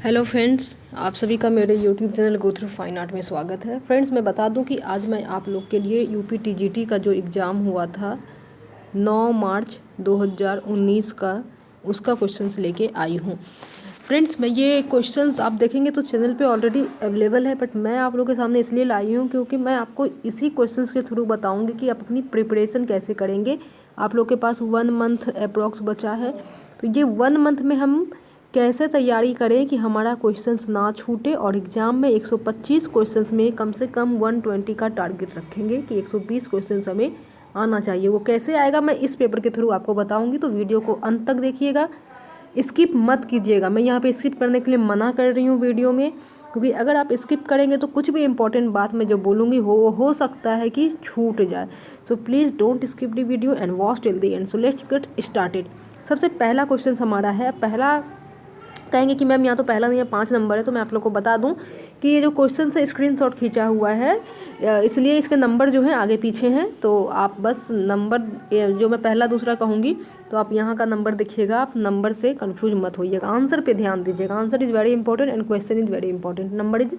Hello friends, आप सभी का मेरे YouTube channel go through fine art में स्वागत है। फ्रेंड्स, मैं बता दूं कि आज मैं आप लोग के लिए यूपी टीजीटी का जो एग्ज़ाम हुआ था 9 मार्च 2019 का, उसका क्वेश्चंस लेके आई हूं। फ्रेंड्स, मैं ये क्वेश्चंस आप देखेंगे तो चैनल पे ऑलरेडी अवेलेबल है, बट मैं आप लोगों के सामने इसलिए लाई हूँ क्योंकि मैं आपको इसी क्वेश्चंस के थ्रू बताऊँगी कि आप अपनी प्रिपरेशन कैसे करेंगे। आप लोग के पास 1 मंथ अप्रॉक्स बचा है, तो ये 1 मंथ में हम कैसे तैयारी करें कि हमारा क्वेश्चंस ना छूटे और एग्ज़ाम में 125 क्वेश्चंस में कम से कम 120 का टारगेट रखेंगे कि 120 क्वेश्चंस हमें आना चाहिए। वो कैसे आएगा मैं इस पेपर के थ्रू आपको बताऊंगी, तो वीडियो को अंत तक देखिएगा, स्किप मत कीजिएगा। मैं यहाँ पे स्किप करने के लिए मना कर रही हूँ वीडियो में, क्योंकि अगर आप स्किप करेंगे तो कुछ भी इंपॉर्टेंट बात मैं जो बोलूँगी हो सकता है कि छूट जाए। So please don't skip the video and watch till the end. So let's get started. सबसे पहला क्वेश्चन हमारा है, पहला कहेंगे कि मैम यहाँ तो पहला नहीं है 5 नंबर है, तो मैं आप लोग को बता दूं कि ये जो क्वेश्चन से स्क्रीनशॉट खींचा हुआ है, इसलिए इसके नंबर जो हैं आगे पीछे हैं। तो आप बस नंबर जो मैं पहला दूसरा कहूँगी तो आप यहाँ का नंबर देखिएगा, आप नंबर से कंफ्यूज मत होइएगा, आंसर पे ध्यान दीजिएगा। Answer is very important and question is very important, number is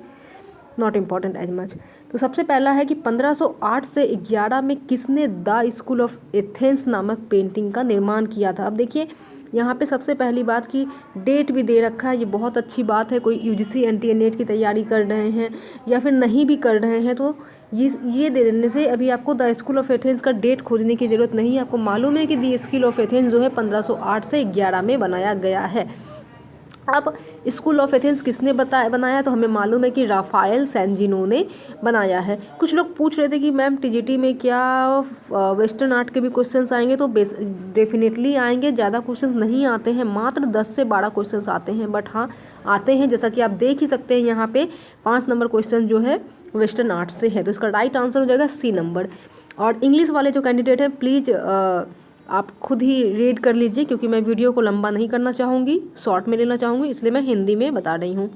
not important as much. तो सबसे पहला है कि 1508 से 11 में किसने द स्कूल ऑफ एथेंस नामक पेंटिंग का निर्माण किया था। अब देखिए यहाँ पे सबसे पहली बात की डेट भी दे रखा है, ये बहुत अच्छी बात है। कोई यूजीसी एनटीए नेट की तैयारी कर रहे हैं या फिर नहीं भी कर रहे हैं, तो ये दे देने से अभी आपको द स्कूल ऑफ एथेंस का डेट खोजने की ज़रूरत नहीं है। आपको मालूम है कि द स्कूल ऑफ एथेंस जो है 1508 से 11 में बनाया गया है। अब स्कूल ऑफ एथेंस किसने बनाया, तो हमें मालूम है कि राफाएल सैंजिनो ने बनाया है। कुछ लोग पूछ रहे थे कि मैम टीजीटी में क्या वेस्टर्न आर्ट के भी क्वेश्चंस आएंगे, तो डेफिनेटली आएंगे। ज़्यादा क्वेश्चंस नहीं आते हैं, मात्र 10 से 12 क्वेश्चंस आते हैं, बट हाँ आते हैं। जैसा कि आप देख ही सकते हैं यहाँ पे 5 नंबर क्वेश्चन जो है वेस्टर्न आर्ट से है, तो इसका राइट आंसर हो जाएगा सी नंबर। और इंग्लिश वाले जो कैंडिडेट हैं प्लीज़ आप खुद ही रीड कर लीजिए, क्योंकि मैं वीडियो को लंबा नहीं करना चाहूँगी, शॉर्ट में लेना चाहूँगी, इसलिए मैं हिंदी में बता रही हूँ।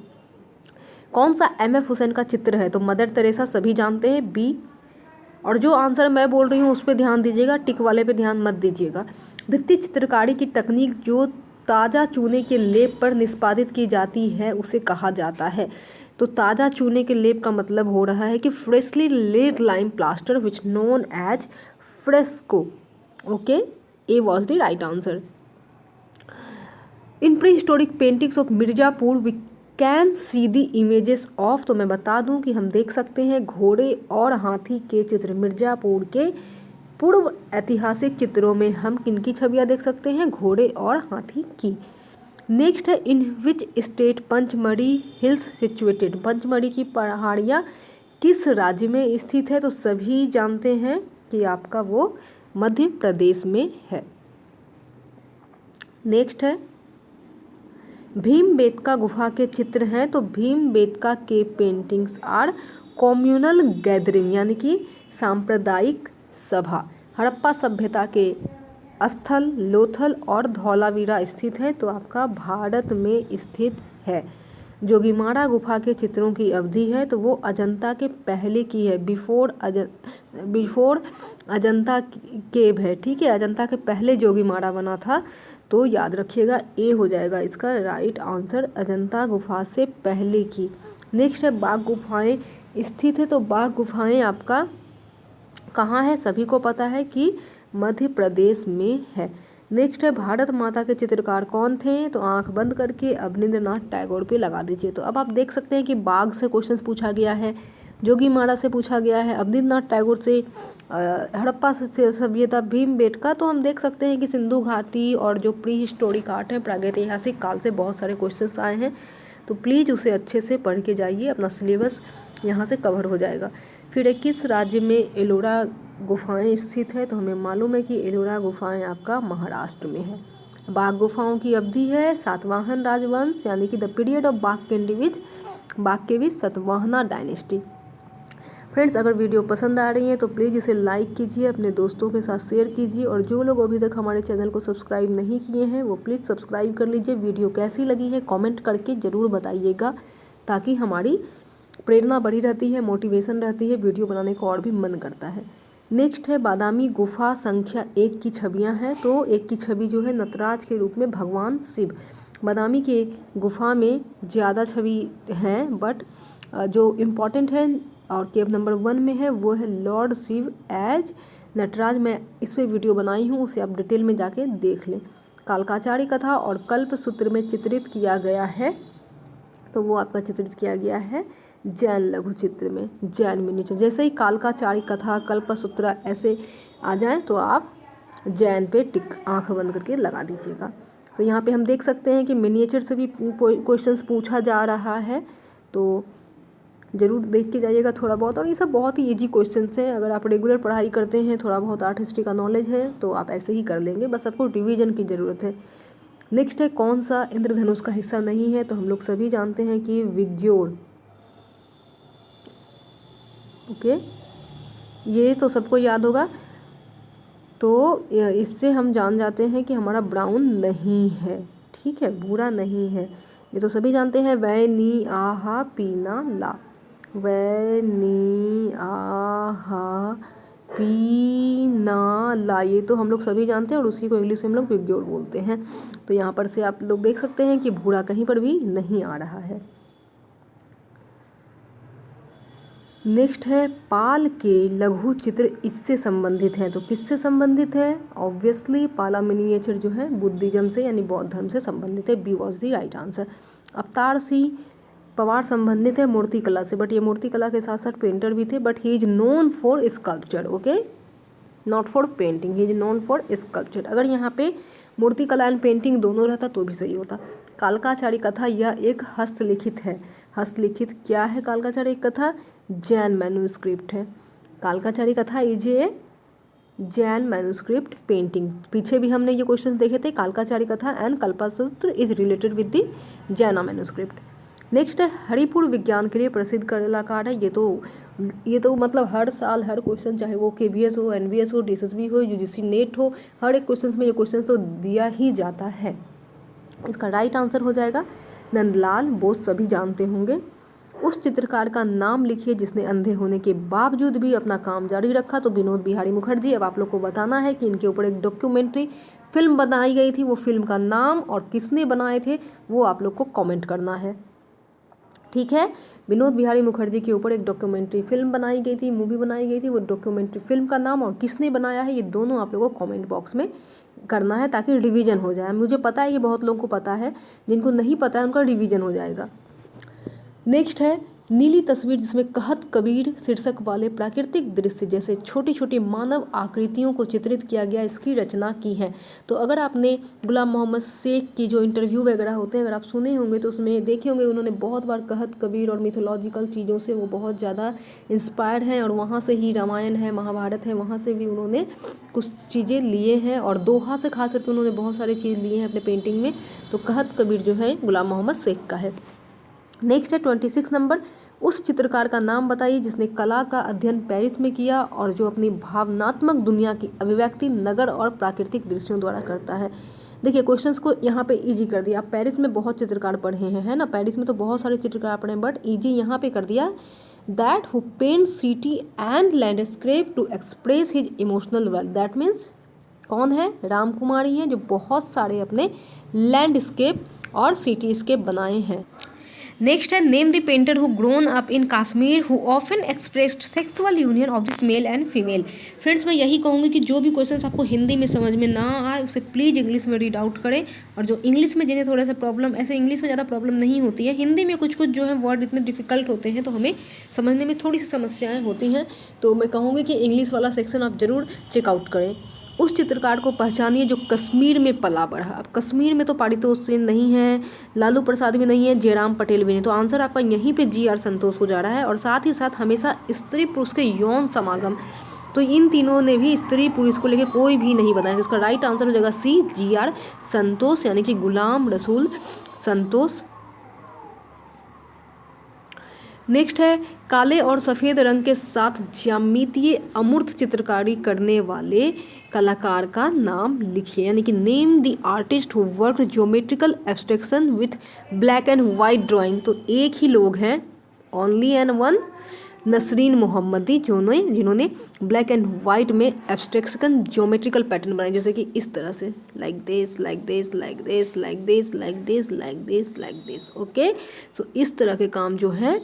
कौन सा एमएफ हुसैन का चित्र है, तो मदर तेरेसा सभी जानते हैं, बी। और जो आंसर मैं बोल रही हूँ उस पर ध्यान दीजिएगा, टिक वाले पे ध्यान मत दीजिएगा। भित्ति चित्रकारी की तकनीक जो ताज़ा चूने के लेप पर निष्पादित की जाती है उसे कहा जाता है। तो ताज़ा चूने के लेप का मतलब हो रहा है कि freshly laid lime plaster which known as fresco. Okay, A was the right answer. In prehistoric paintings of Mirzapur we can see the images of, तो मैं बता दूं कि हम देख सकते हैं घोड़े और हाथी के चित्र। मिर्ज़ापुर के पूर्व ऐतिहासिक चित्रों में हम किनकी छवियां देख सकते हैं, घोड़े और हाथी की। नेक्स्ट है, in which state Pachmarhi hills situated, Pachmarhi की पहाड़ियाँ किस राज्य में स्थित है, तो सभी जानते हैं कि आपका वो मध्य प्रदेश में है। नेक्स्ट है, भीमबेटका गुफा के चित्र हैं, तो भीमबेटका के पेंटिंग्स आर कॉम्यूनल गैदरिंग, यानी कि सांप्रदायिक सभा। हड़प्पा सभ्यता के स्थल लोथल और धौलावीरा स्थित है, तो आपका भारत में स्थित है। जोगीमारा गुफा के चित्रों की अवधि है, तो वो अजंता के पहले की है, बिफोर अजंता केव है। ठीक है, अजंता के पहले जोगीमारा बना था, तो याद रखिएगा ए हो जाएगा इसका राइट आंसर, अजंता गुफा से पहले की। नेक्स्ट है, बाघ गुफाएं स्थित है, तो बाघ गुफाएं आपका कहाँ है, सभी को पता है कि मध्य प्रदेश में है। नेक्स्ट है, भारत माता के चित्रकार कौन थे, तो आंख बंद करके अवनींद्रनाथ टैगोर पे लगा दीजिए। तो अब आप देख सकते हैं कि बाघ से क्वेश्चंस पूछा गया है, जोगीमारा से पूछा गया है, अवनींद्रनाथ टैगोर से, हड़प्पा से सभ्यता, भीमबेटका, तो हम देख सकते हैं कि सिंधु घाटी और जो प्री हिस्टोरिक आर्ट है, प्रागैतिहासिक काल से बहुत सारे क्वेश्चंस आए हैं। तो प्लीज़ उसे अच्छे से पढ़ के जाइए, अपना सिलेबस यहाँ से कवर हो जाएगा। फिर किस राज्य में एलोरा गुफाएं स्थित है, तो हमें मालूम है कि एलोरा गुफाएं आपका महाराष्ट्र में है। बाघ गुफाओं की अवधि है सातवाहन राजवंश, यानी कि द पीरियड ऑफ बाघ के बीच सातवाहना डायनेस्टी। फ्रेंड्स, अगर वीडियो पसंद आ रही है तो प्लीज़ इसे लाइक कीजिए, अपने दोस्तों के साथ शेयर कीजिए, और जो लोग अभी तक हमारे चैनल को सब्सक्राइब नहीं किए हैं वो प्लीज़ सब्सक्राइब कर लीजिए। वीडियो कैसी लगी है कमेंट करके ज़रूर बताइएगा, ताकि हमारी प्रेरणा बढ़ी रहती है, मोटिवेशन रहती है, वीडियो बनाने को और भी मन करता है। नेक्स्ट है, बादामी गुफा संख्या 1 की छवियां हैं, तो 1 की छवि जो है नटराज के रूप में भगवान शिव। बादामी के गुफा में ज़्यादा छवि हैं, बट जो इम्पोर्टेंट है और केव नंबर 1 में है वो है लॉर्ड शिव एज नटराज। मैं इस पर वीडियो बनाई हूँ, उसे आप डिटेल में जाके देख लें। कालकाचारी कथा और कल्पसूत्र में चित्रित किया गया है, तो वो आपका चित्रित किया गया है जैन लघु चित्र में, जैन मिनीचर। जैसे ही कालकाचारी कथा, कल्पसूत्र ऐसे आ जाएं तो आप जैन पे टिक आंख बंद करके लगा दीजिएगा। तो यहाँ पे हम देख सकते हैं कि मिनिएचर से भी क्वेश्चंस पूछा जा रहा है, तो ज़रूर देख के जाइएगा थोड़ा बहुत। और ये सब बहुत ही इजी क्वेश्चंस हैं, अगर आप रेगुलर पढ़ाई करते हैं, थोड़ा बहुत आर्ट हिस्ट्री का नॉलेज है तो आप ऐसे ही कर लेंगे, बस आपको रिवीजन की ज़रूरत है। नेक्स्ट है कौन सा इंद्रधनुष का हिस्सा नहीं है, तो हम लोग सभी जानते हैं कि विग्योर। ओके, ये तो सबको याद होगा, तो इससे हम जान जाते हैं कि हमारा ब्राउन नहीं है, ठीक है, भूरा नहीं है, ये तो सभी जानते हैं। वै नी आहा पीना ला, वै नी आहा पीना ला, ये तो हम लोग सभी जानते हैं और उसी को इंग्लिश में हम लोग विग्योर बोलते हैं। तो यहाँ पर से आप लोग देख सकते हैं कि भूरा कहीं पर भी नहीं आ रहा है। नेक्स्ट है पाल के लघु चित्र इससे संबंधित हैं, तो किससे संबंधित है? ऑब्वियसली पाला मिनिएचर जो है बुद्धिज्म से यानी बौद्ध धर्म से संबंधित है, B was the right answer. Avatar Singh Pawar संबंधित है मूर्ति कला से, बट ये मूर्ति कला के साथ साथ पेंटर भी थे, but he is known for sculpture, okay, not for painting, he is known for sculpture. अगर यहाँ पे मूर्ति कला एंड पेंटिंग दोनों रहता तो भी सही होता। कालकाचारी कथा यह एक हस्तलिखित है, हस्तलिखित क्या है कालकाचारी कथा? जैन मैन्यूस्क्रिप्ट है। कालकाचारी कथा is a Jain manuscript painting. पीछे भी हमने ये क्वेश्चन देखे थे, कालकाचारी कथा and Kalpasutra is related with the जैना मैन्यूस्क्रिप्ट। नेक्स्ट है हरिपुर विज्ञान के लिए प्रसिद्ध कलाकार है, ये तो मतलब हर साल हर क्वेश्चन, चाहे वो KVS हो, NVS हो, DSSB हो, UGC नेट हो, हर एक क्वेश्चन में ये क्वेश्चन तो दिया ही जाता है। इसका राइट आंसर हो जाएगा नंदलाल बोस, सभी जानते होंगे। उस चित्रकार का नाम लिखिए जिसने अंधे होने के बावजूद भी अपना काम जारी रखा, तो विनोद बिहारी मुखर्जी। अब आप लोग को बताना है कि इनके ऊपर एक डॉक्यूमेंट्री फिल्म बनाई गई थी, वो फिल्म का नाम और किसने बनाए थे वो आप लोग को कमेंट करना है, ठीक है। विनोद बिहारी मुखर्जी के ऊपर एक डॉक्यूमेंट्री फिल्म बनाई गई थी, मूवी बनाई गई थी, वो डॉक्यूमेंट्री फिल्म का नाम और किसने बनाया है ये दोनों आप लोगों को कमेंट बॉक्स में करना है, ताकि रिवीजन हो जाए। मुझे पता है कि बहुत लोगों को पता है, जिनको नहीं पता है उनका रिवीजन हो जाएगा। नेक्स्ट है नीली तस्वीर, जिसमें कहत कबीर शीर्षक वाले प्राकृतिक दृश्य जैसे छोटी छोटी मानव आकृतियों को चित्रित किया गया, इसकी रचना की है। तो अगर आपने गुलाम मोहम्मद शेख की जो इंटरव्यू वगैरह होते हैं अगर आप सुने होंगे तो उसमें देखे होंगे उन्होंने बहुत बार कहत कबीर और मिथोलॉजिकल चीज़ों से वो बहुत ज़्यादा इंस्पायर्ड हैं, और वहाँ से ही रामायण है, महाभारत है, वहाँ से भी उन्होंने कुछ चीज़ें लिए हैं, और दोहा से खास करके उन्होंने बहुत सारी चीज़ लिए हैं अपने पेंटिंग में। तो कहत कबीर जो है गुलाम मोहम्मद शेख का है। नेक्स्ट है 26 नंबर, उस चित्रकार का नाम बताइए जिसने कला का अध्ययन पेरिस में किया और जो अपनी भावनात्मक दुनिया की अभिव्यक्ति नगर और प्राकृतिक दृश्यों द्वारा करता है। देखिए क्वेश्चंस को यहाँ पे इजी कर दिया। आप पेरिस में बहुत चित्रकार पढ़े हैं, है ना, पेरिस में तो बहुत सारे चित्रकार पढ़े हैं, बट इजी यहाँ पे कर दिया। That who paint city and landscape to express his emotional wealth, that means कौन है? राम कुमार ही हैं, जो बहुत सारे अपने लैंडस्केप और सिटीस्केप बनाए हैं। नेक्स्ट है name the painter who grown up in Kashmir who often expressed sexual union of the male and female. Friends मैं यही कहूँगी कि जो भी क्वेश्चंस आपको हिंदी में समझ में ना आए उसे प्लीज़ इंग्लिश में रीड आउट करें, और जो इंग्लिश में जिन्हें थोड़ा सा प्रॉब्लम, ऐसे इंग्लिश में ज़्यादा प्रॉब्लम नहीं होती है, हिंदी में कुछ कुछ जो है वर्ड इतने डिफिकल्ट होते हैं तो हमें समझने में थोड़ी सी समस्याएँ होती हैं, तो मैं कहूँगी कि इंग्लिश वाला सेक्शन आप ज़रूर चेकआउट करें। उस चित्रकार को पहचानिए जो कश्मीर में पला बढ़ा। अब कश्मीर में तो पारितोष सेन नहीं है, लालू प्रसाद भी नहीं है, जयराम पटेल भी नहीं, तो आंसर आपका यहीं पे GR संतोष हो जा रहा है। और साथ ही साथ हमेशा स्त्री पुरुष के यौन समागम, तो इन तीनों ने भी स्त्री पुरुष को लेकर कोई भी नहीं बताया, तो इसका राइट आंसर हो जाएगा C GR संतोष, यानी कि गुलाम रसूल संतोष। नेक्स्ट है काले और सफ़ेद रंग के साथ ज्यामितीय अमूर्त चित्रकारी करने वाले कलाकार का नाम लिखिए, यानी कि name the artist who work geometrical abstraction with black and white drawing. तो एक ही लोग हैं, only and one, Nasreen Mohamedi जिन्होंने ब्लैक एंड वाइट में एब्स्ट्रैक्शन ज्योमेट्रिकल पैटर्न बनाए, जैसे कि इस तरह से like this like this like this like this like this like this like this. Okay, so इस तरह के काम जो है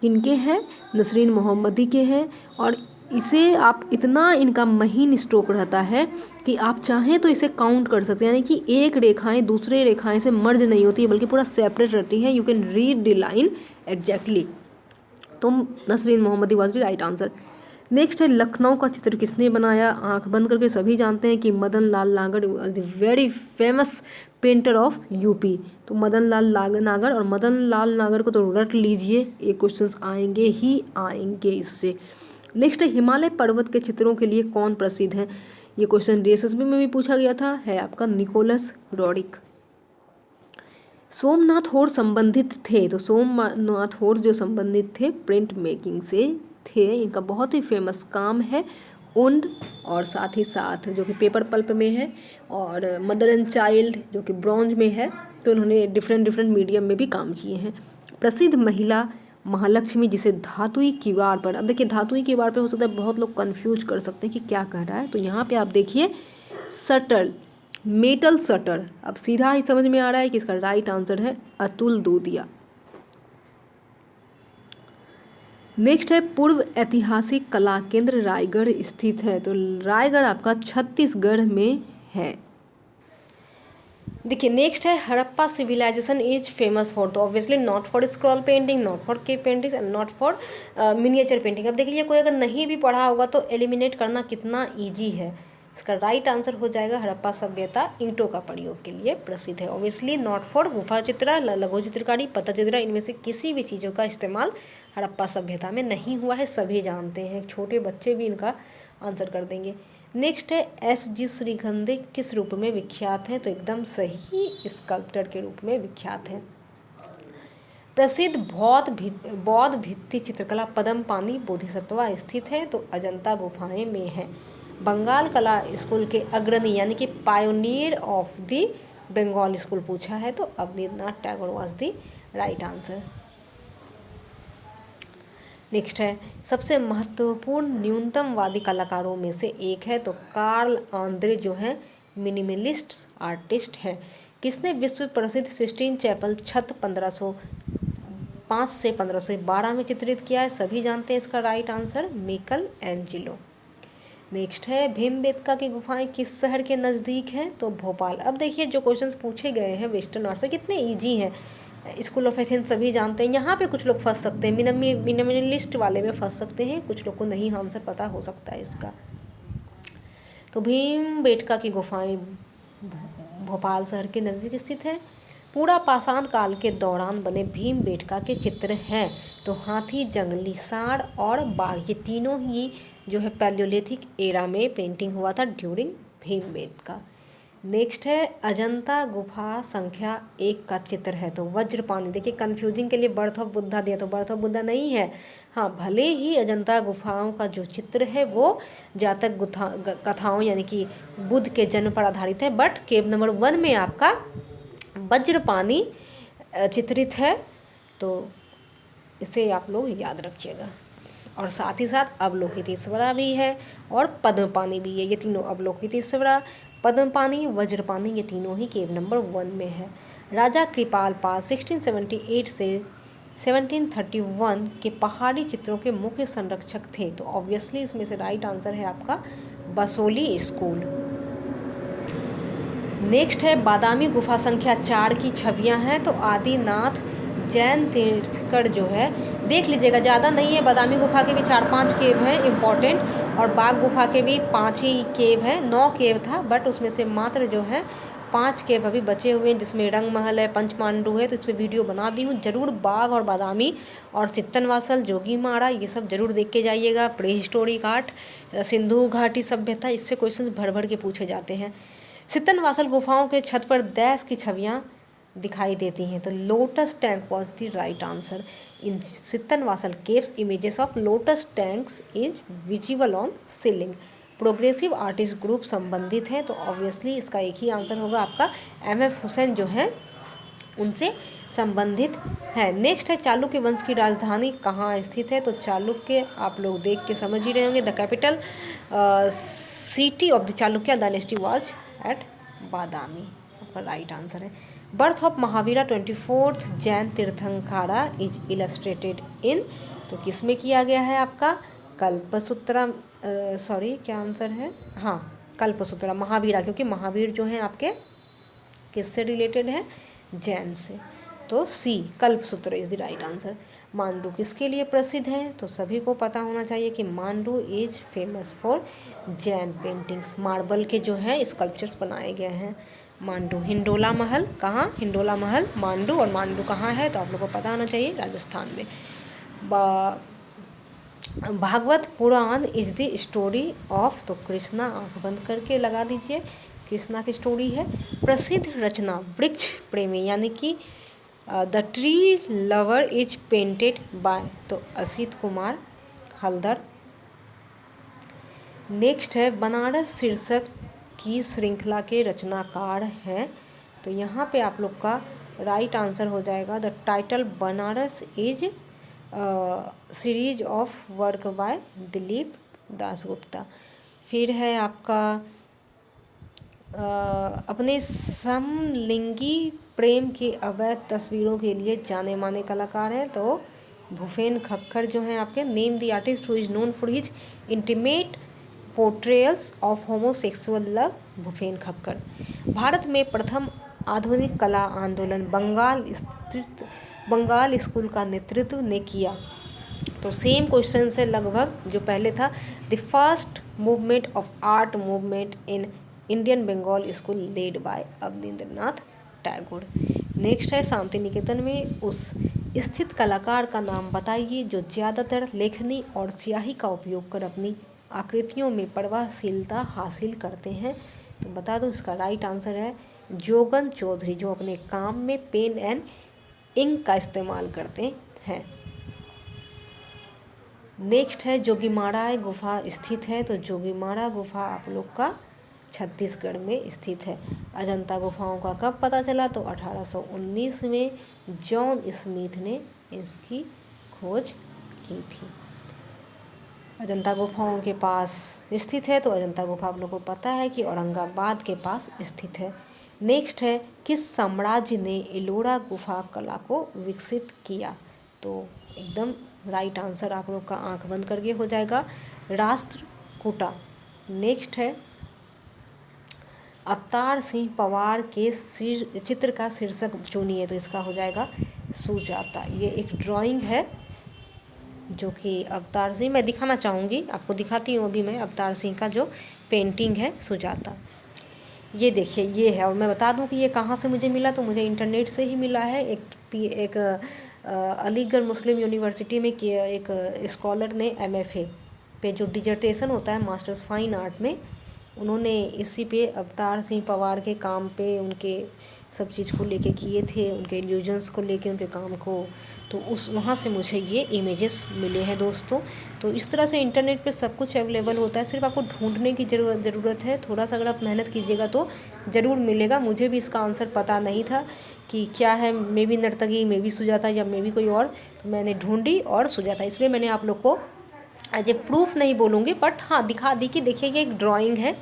इनके हैं, नसरीन मोहम्मदी के हैं। और इसे आप इतना इनका महीन स्ट्रोक रहता है कि आप चाहें तो इसे काउंट कर सकते हैं, यानी कि एक रेखाएं दूसरे रेखाएं से मर्ज नहीं होती है बल्कि पूरा सेपरेट रहती हैं। You can read the line exactly. तो Nasreen Mohamedi was the right answer. Next है लखनऊ का चित्र किसने बनाया? आंख बंद करके सभी जानते हैं कि मदन लाल नागर, the very famous painter of UP. तो मदन लाल नागर, और मदन लाल नागर को तो रट लीजिए, ये क्वेश्चंस आएंगे ही आएंगे इससे। नेक्स्ट है हिमालय पर्वत के चित्रों के लिए कौन प्रसिद्ध है? ये क्वेश्चन DSSB में भी पूछा गया था, है आपका निकोलस रोड्रिक। सोमनाथ होर संबंधित थे, तो सोमनाथ होर जो संबंधित थे प्रिंट मेकिंग से थे। इनका बहुत ही फेमस काम है उंड, और साथ ही साथ जो कि पेपर पल्प में है, और मदर एंड चाइल्ड जो कि ब्रॉन्ज में है। तो इन्होंने डिफरेंट मीडियम में भी काम किए हैं। प्रसिद्ध महिला महालक्ष्मी, जिसे धातुई किवाड़ पर, अब देखिए धातुई किवाड़ पे हो सकता है बहुत लोग कंफ्यूज कर सकते हैं कि क्या कह रहा है, तो यहाँ पे आप देखिए शटल, मेटल शटर। अब सीधा ही समझ में आ रहा है कि इसका राइट आंसर है अतुल दूधिया। नेक्स्ट है पूर्व ऐतिहासिक कला केंद्र रायगढ़ स्थित है, तो रायगढ़ आपका छत्तीसगढ़ में है। देखिए नेक्स्ट है Harappa civilisation is famous for, तो obviously not for scroll painting, not for cave painting and not for miniature painting. अब देखिए कोई अगर नहीं भी पढ़ा होगा तो एलिमिनेट करना कितना ईजी है। इसका राइट आंसर हो जाएगा हड़प्पा सभ्यता ईंटों का प्रयोग के लिए प्रसिद्ध है। ऑब्वियसली नॉट फॉर गुफा चित्रा, लघु चित्रकारी, पत्थर, इनमें से किसी भी चीज़ों का इस्तेमाल हड़प्पा सभ्यता में नहीं हुआ है, सभी जानते हैं, छोटे बच्चे भी इनका आंसर कर देंगे। नेक्स्ट है SG श्रीगंधे किस रूप में विख्यात है? तो एकदम सही, स्कल्प्टर के रूप में विख्यात है। प्रसिद्ध बौद्ध भित्ति चित्रकला पद्मपानी बोधिसत्वा स्थित है, तो अजंता गुफाएं में है। बंगाल कला स्कूल के अग्रणी यानी कि pioneer of the Bengal school पूछा है, तो Abanindranath Tagore was the right answer. Next है सबसे महत्वपूर्ण न्यूनतमवादी कलाकारों में से एक है, तो कार्ल आंद्रे जो है मिनिमलिस्ट आर्टिस्ट है। किसने विश्व प्रसिद्ध सिस्टीन चैपल छत 1505 से 1512 में चित्रित किया है? सभी जानते हैं इसका right answer Mikal Angelo. Next है भीमबेटका की गुफाएं किस शहर के नज़दीक हैं? तो भोपाल। अब देखिए जो क्वेश्चंस पूछे गए हैं वेस्टर्न आर्ट से कितने ईजी हैं। स्कूल ऑफ एथेंस सभी जानते हैं, यहाँ पे कुछ लोग फंस सकते हैं, मिनिमलिस्ट वाले में फंस सकते हैं, कुछ लोग को नहीं आंसर पता हो सकता है इसका। तो भीमबेटका की गुफाएं भोपाल शहर के नज़दीक स्थित है। पूरा पाषाण काल के दौरान बने भीमबेटका के चित्र हैं, तो हाथी, जंगली सांड और बाघ, ये तीनों ही जो है पैलियोलिथिक एरा में पेंटिंग हुआ था ड्यूरिंग भीमबेटका। नेक्स्ट है अजंता गुफा संख्या 1 का चित्र है, तो वज्रपानी। देखिए कंफ्यूजिंग के लिए बर्थ ऑफ बुद्धा दिया, तो बर्थ ऑफ बुद्धा नहीं है। हाँ, भले ही अजंता गुफाओं का जो चित्र है वो जातक कथाओं यानी कि बुद्ध के जन्म पर आधारित है, बट केव नंबर 1 में आपका वज्रपानी चित्रित है, तो इसे आप लोग याद रखिएगा। और साथ ही साथ अवलोकितेश्वरा भी है और पद्मपानी भी है, ये तीनों अवलोकितेश्वरा, पद्मपानी, वज्रपानी, ये तीनों ही केव नंबर 1 में है। राजा कृपाल पाल 1678 से 1731 के पहाड़ी चित्रों के मुख्य संरक्षक थे, तो ऑब्वियसली इसमें से राइट आंसर है आपका बसोली स्कूल। नेक्स्ट है बादामी गुफा संख्या 4 की छवियां हैं, तो आदिनाथ जैन तीर्थकर जो है, देख लीजिएगा ज़्यादा नहीं है, बादामी गुफा के भी 4-5 केव हैं इम्पॉर्टेंट, और बाघ गुफा के भी 5 ही केव हैं। 9 केव था बट उसमें से मात्र जो है 5 केव अभी बचे हुए हैं, जिसमें रंग महल है, पंचमांडू है, तो इस पर वीडियो बना दी हूँ। ज़रूर बाघ और बादामी और सित्तनवासल, जोगीमारा, ये सब जरूर देख के जाइएगा। प्री हिस्टोरिक आर्ट, सिंधु घाटी सभ्यता, इससे क्वेश्चन भर भर के पूछे जाते हैं। सित्तनवासल गुफाओं के छत पर डैश की छवियाँ दिखाई देती हैं, तो lotus tank was the right answer. In Sittanavasal caves images of lotus tanks is visible on ceiling. Progressive artist group संबंधित है, तो ऑब्वियसली इसका एक ही आंसर होगा आपका MF हुसैन जो है उनसे संबंधित है। नेक्स्ट है चालुक्य वंश की राजधानी कहाँ स्थित है, तो चालुक्य आप लोग देख के समझ ही रहे होंगे, the capital city of the Chalukya dynasty was at Badami, आपका राइट आंसर है। Birth of Mahavira 24th Jain Tirthankara is illustrated in, तो किस में किया गया है आपका कल्पसूत्रा, सॉरी क्या आंसर है, हाँ कल्पसूत्रा महावीरा, क्योंकि महावीर जो हैं आपके किससे रिलेटेड है, जैन से, तो C Kalpasutra is the right answer. Mandu किसके लिए प्रसिद्ध है, तो सभी को पता होना चाहिए कि Mandu is famous for Jain paintings, marble के जो है स्कल्पचर्स बनाए गए हैं। मांडू, हिंडोला महल कहाँ, हिंडोला महल मांडू, और मांडू कहाँ है, तो आप लोगों को पता होना चाहिए राजस्थान में। भागवत पुराण इज द स्टोरी ऑफ, तो कृष्णा आंख बंद करके लगा दीजिए, कृष्णा की स्टोरी है। प्रसिद्ध रचना वृक्ष प्रेमी यानी कि the tree lover is painted bye, तो असित कुमार हल्दर। नेक्स्ट है बनारस शीर्षक की श्रृंखला के रचनाकार हैं, तो यहाँ पे आप लोग का राइट आंसर हो जाएगा the title Banaras is series of work by Dilip Dasgupta. फिर है आपका अपने समलिंगी प्रेम की अवैध तस्वीरों के लिए जाने माने कलाकार हैं, तो भूपेन खक्खर जो हैं आपके। Name the artist who is known for his intimate portrayals of homosexual love, Bhupen Khakhar. Bharat में प्रथम आधुनिक कला आंदोलन बंगाल स्कूल का नेतृत्व ने किया, तो सेम क्वेश्चन से लगभग जो पहले था, the first movement of art movement in Indian Bengal school led by Abanindranath Tagore. Next है शांति निकेतन में उस स्थित कलाकार का नाम बताइए जो ज़्यादातर लेखनी और स्याही का उपयोग कर अपनी आकृतियों में प्रवाहशीलता हासिल करते हैं, तो बता दो इसका राइट आंसर है जोगन चौधरी, जो अपने काम में पेन एंड इंक का इस्तेमाल करते हैं। नेक्स्ट है जोगीमारा गुफा स्थित है, तो जोगीमारा गुफा आप लोग का छत्तीसगढ़ में स्थित है। अजंता गुफाओं का कब पता चला, तो 1819 में जॉन स्मिथ ने इसकी खोज की थी। अजंता गुफाओं के पास स्थित है, तो अजंता गुफा आप लोगों को पता है कि औरंगाबाद के पास स्थित है। नेक्स्ट है किस साम्राज्य ने एलोरा गुफा कला को विकसित किया, तो एकदम राइट आंसर आप लोग का आंख बंद करके हो जाएगा राष्ट्रकूटा। नेक्स्ट है अवतार सिंह पवार के चित्र का शीर्षक चुनिए, तो इसका हो जाएगा सुजाता। ये एक ड्राइंग है जो कि अवतार सिंह, मैं दिखाना चाहूँगी आपको, दिखाती हूँ अभी मैं अवतार सिंह का जो पेंटिंग है सुजाता, ये देखिए ये है। और मैं बता दूं कि ये कहाँ से मुझे मिला, तो मुझे इंटरनेट से ही मिला है। एक अलीगढ़ मुस्लिम यूनिवर्सिटी में एक स्कॉलर ने MFA पे जो डिजर्टेशन होता है मास्टर्स फाइन आर्ट में, उन्होंने इसी पे अवतार सिंह पवार के काम पे उनके सब चीज़ को लेके किए थे, उनके इल्यूजन्स को लेके उनके काम को, तो उस वहाँ से मुझे ये इमेजेस मिले हैं दोस्तों। तो इस तरह से इंटरनेट पे सब कुछ अवेलेबल होता है, सिर्फ आपको ढूंढने की ज़रूरत है। थोड़ा सा अगर आप मेहनत कीजिएगा तो ज़रूर मिलेगा। मुझे भी इसका आंसर पता नहीं था कि क्या है, मे बी नर्तकी, मे बी सुजाता या मे बी कोई और, तो मैंने ढूंढी और सुजाता, इसलिए मैंने आप लोग को एज ए प्रूफ नहीं बोलूँगी बट हाँ दिखा दी कि देखिए ये एक ड्राइंग है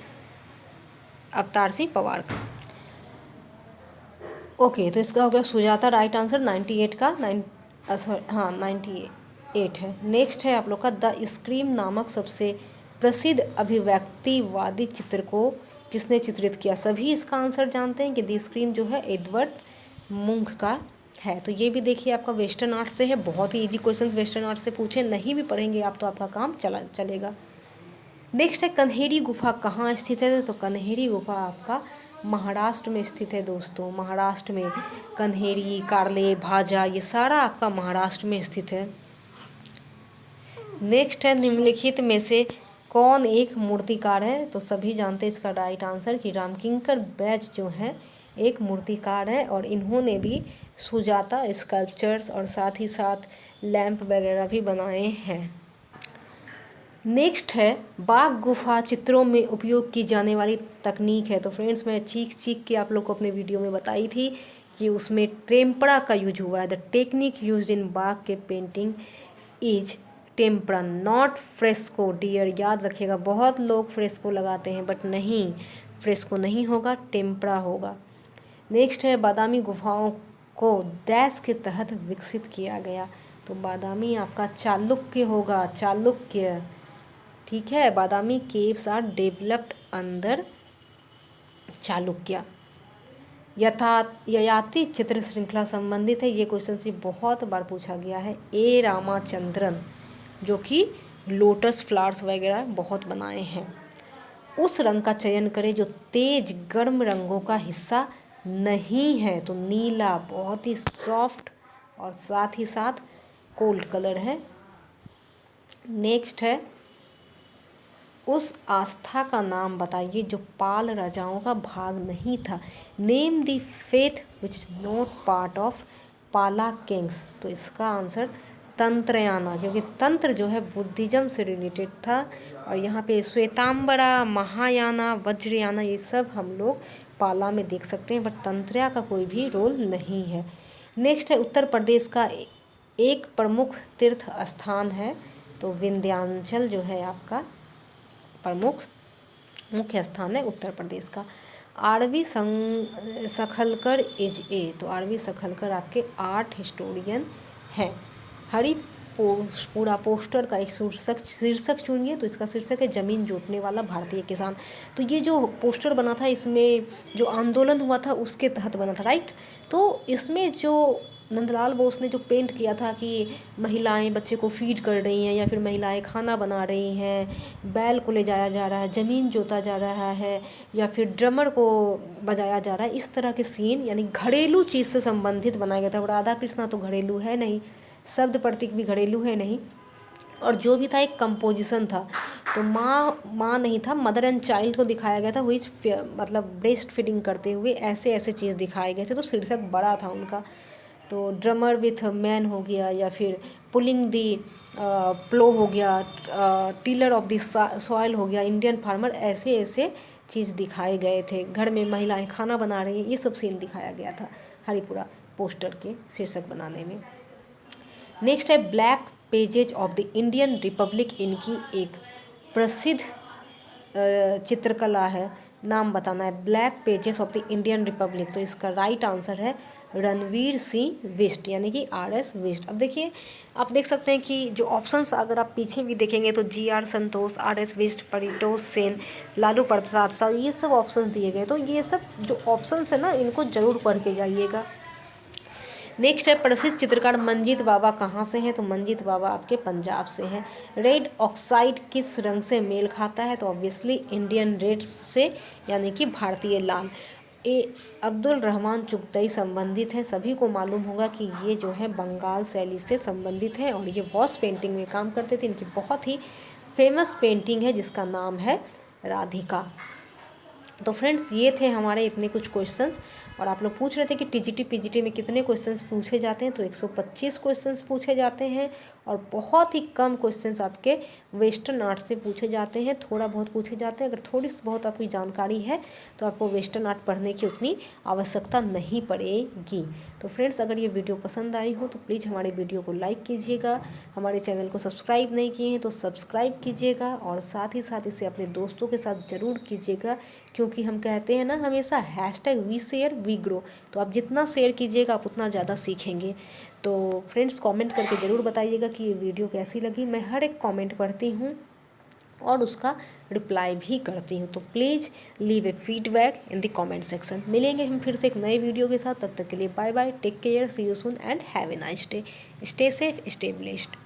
अवतार सिंह पवार का। ओके, तो इसका हो गया सुजाता राइट आंसर। 98 का 98 है। नेक्स्ट है आप लोग का द स्क्रीम नामक सबसे प्रसिद्ध अभिव्यक्तिवादी चित्र को किसने चित्रित किया। सभी इसका आंसर जानते हैं कि द स्क्रीम जो है एडवर्ड मुंक का है। तो ये भी देखिए आपका वेस्टर्न आर्ट से है, बहुत ही इजी क्वेश्चंस वेस्टर्न आर्ट से पूछे, नहीं भी पढ़ेंगे आप तो आपका काम चलेगा। नेक्स्ट है कन्हेरी गुफा कहाँ स्थित है, तो कन्हेरी गुफा आपका महाराष्ट्र में स्थित है दोस्तों। महाराष्ट्र में कन्हेरी, कार्ले, भाजा, ये सारा आपका महाराष्ट्र में स्थित है। नेक्स्ट है निम्नलिखित में से कौन एक मूर्तिकार है, तो सभी जानते हैं इसका राइट आंसर कि रामकिंकर बैज जो है एक मूर्तिकार है, और इन्होंने भी सुजाता स्कल्पचर्स और साथ ही साथ लैंप वगैरह भी बनाए हैं। नेक्स्ट है बाघ गुफा चित्रों में उपयोग की जाने वाली तकनीक है। तो फ्रेंड्स मैं चीख के आप लोग को अपने वीडियो में बताई थी कि उसमें टेम्परा का यूज हुआ है। The technique use in Bagh के painting is tempera not fresco dear. याद रखिएगा, बहुत लोग फ्रेस्को लगाते हैं बट नहीं, फ्रेस्को नहीं होगा, टेम्परा होगा। नेक्स्ट है बादामी गुफाओं को डैश के तहत विकसित किया गया। तो बादामी आपका चालुक्य होगा, चालुक्य। ठीक है, Badami caves are developed under Chalukya. Yayati चित्र श्रृंखला संबंधित है, ये क्वेश्चन भी बहुत बार पूछा गया है। ए रामाचंद्रन, जो कि लोटस फ्लावर्स वगैरह बहुत बनाए हैं। उस रंग का चयन करें जो तेज गर्म रंगों का हिस्सा नहीं है। तो नीला बहुत ही सॉफ्ट और साथ ही साथ कोल्ड कलर है। नेक्स्ट है उस आस्था का नाम बताइए जो पाल राजाओं का भाग नहीं था। Name the faith which is not part of पाला किंग्स। तो इसका आंसर तंत्रयाना, क्योंकि तंत्र जो है बुद्धिज्म से रिलेटेड था। और यहाँ पे श्वेतांबरा, महायाना, वज्रयाना ये सब हम लोग पाला में देख सकते हैं, बट तंत्रया का कोई भी रोल नहीं है। नेक्स्ट है उत्तर प्रदेश का एक प्रमुख तीर्थ स्थान है। तो विंध्याचल जो है आपका प्रमुख मुख्य स्थान है उत्तर प्रदेश का। RV Sakhalkar is A. तो आरवी सखलकर आपके आर्ट हिस्टोरियन हैं। हरी पूरा पोस्टर का एक शीर्षक चुनिए। तो इसका शीर्षक है जमीन जोतने वाला भारतीय किसान। तो ये जो पोस्टर बना था, इसमें जो आंदोलन हुआ था उसके तहत बना था, राइट। तो इसमें जो नंदलाल बोस ने जो पेंट किया था कि महिलाएं बच्चे को फीड कर रही हैं, या फिर महिलाएं खाना बना रही हैं, बैल को ले जाया जा रहा है, ज़मीन जोता जा रहा है, या फिर ड्रमर को बजाया जा रहा है, इस तरह के सीन यानी घरेलू चीज़ से संबंधित बनाया गया था। और राधा कृष्णा तो घरेलू है नहीं, शब्द प्रतीक भी घरेलू है नहीं। और जो भी था एक कंपोजिशन था। तो माँ नहीं था, मदर एंड चाइल्ड को दिखाया गया था, हुई मतलब ब्रेस्ट फीडिंग करते हुए ऐसे ऐसे चीज़ दिखाए गए थे। तो शीर्षक बड़ा था उनका। तो ड्रमर विथ मैन हो गया, या फिर पुलिंग दी प्लो हो गया, टीलर ऑफ द सॉइल हो गया, इंडियन फार्मर, ऐसे ऐसे चीज़ दिखाए गए थे। घर में महिलाएं खाना बना रही हैं, ये सब सीन दिखाया गया था हरिपुरा पोस्टर के शीर्षक बनाने में। नेक्स्ट है black pages of the Indian Republic. इनकी एक प्रसिद्ध चित्रकला है, नाम बताना है। Black pages of the Indian Republic. तो इसका राइट आंसर है रणवीर सिंह बिष्ट, यानी कि RS बिष्ट। अब देखिए, आप देख सकते हैं कि जो ऑप्शंस अगर आप पीछे भी देखेंगे तो GR संतोष, RS बिष्ट, परितोष सेन, लालू प्रसाद साहू, ये सब ऑप्शंस दिए गए। तो ये सब जो ऑप्शंस है ना, इनको जरूर पढ़ के जाइएगा। नेक्स्ट है प्रसिद्ध चित्रकार मंजीत बाबा कहाँ से हैं। तो मंजीत बाबा आपके पंजाब से हैं। रेड ऑक्साइड किस रंग से मेल खाता है। तो ऑब्वियसली इंडियन रेड से, यानी कि भारतीय लाल। अब्दुल रहमान चुगतई संबंधित है। सभी को मालूम होगा कि ये जो है बंगाल शैली से संबंधित है, और ये वॉश पेंटिंग में काम करते थे। इनकी बहुत ही फेमस पेंटिंग है जिसका नाम है राधिका। तो फ्रेंड्स, ये थे हमारे इतने कुछ क्वेश्चंस। और आप लोग पूछ रहे थे कि TGT PGT में कितने क्वेश्चंस पूछे जाते हैं। तो 125 क्वेश्चंस पूछे जाते हैं, और बहुत ही कम क्वेश्चंस आपके वेस्टर्न आर्ट से पूछे जाते हैं। थोड़ा बहुत पूछे जाते हैं। अगर थोड़ी सी बहुत आपकी जानकारी है तो आपको वेस्टर्न आर्ट पढ़ने की उतनी आवश्यकता नहीं पड़ेगी। तो फ्रेंड्स, अगर ये वीडियो पसंद आई हो तो प्लीज़ हमारे वीडियो को लाइक कीजिएगा। हमारे चैनल को सब्सक्राइब नहीं किए हैं तो सब्सक्राइब कीजिएगा, और साथ ही साथ इसे अपने दोस्तों के साथ ज़रूर कीजिएगा, क्योंकि हम कहते हैं ना हमेशा #वी शेयर वी ग्रो। तो आप जितना शेयर कीजिएगा आप उतना ज़्यादा सीखेंगे। तो फ्रेंड्स, कमेंट करके ज़रूर बताइएगा कि ये वीडियो कैसी लगी। मैं हर एक कमेंट पढ़ती हूँ और उसका रिप्लाई भी करती हूँ। तो please leave A feedback in the comment section. मिलेंगे हम फिर से एक नए वीडियो के साथ। तब तक के लिए bye bye, take care, see you soon and have a nice day. Stay safe, stay blessed.